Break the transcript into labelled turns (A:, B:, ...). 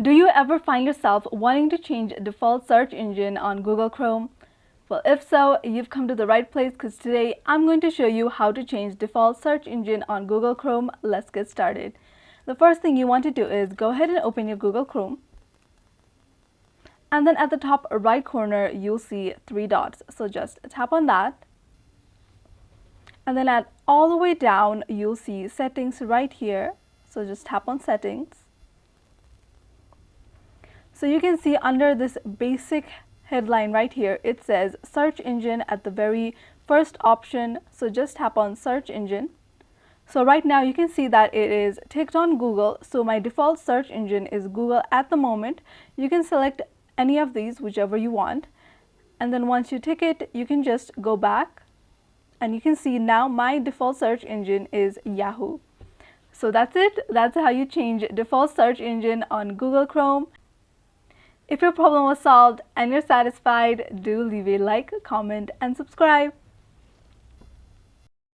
A: Do you ever find yourself wanting to change default search engine on Google Chrome? Well, if so, you've come to the right place because today I'm going to show you how to change default search engine on Google Chrome. Let's get started. The first thing you want to do is go ahead and open your Google Chrome. And then at the top right corner, you'll see three dots. So just tap on that. And then all the way down, you'll see settings right here. So just tap on settings. So you can see under this basic headline right here, it says search engine at the very first option. So just tap on search engine. So right now you can see that it is ticked on Google. So my default search engine is Google at the moment. You can select any of these, whichever you want. And then once you tick it, you can just go back. And you can see now my default search engine is Yahoo. So that's it. That's how you change default search engine on Google Chrome. If your problem was solved and you're satisfied, do leave a like, comment, and subscribe.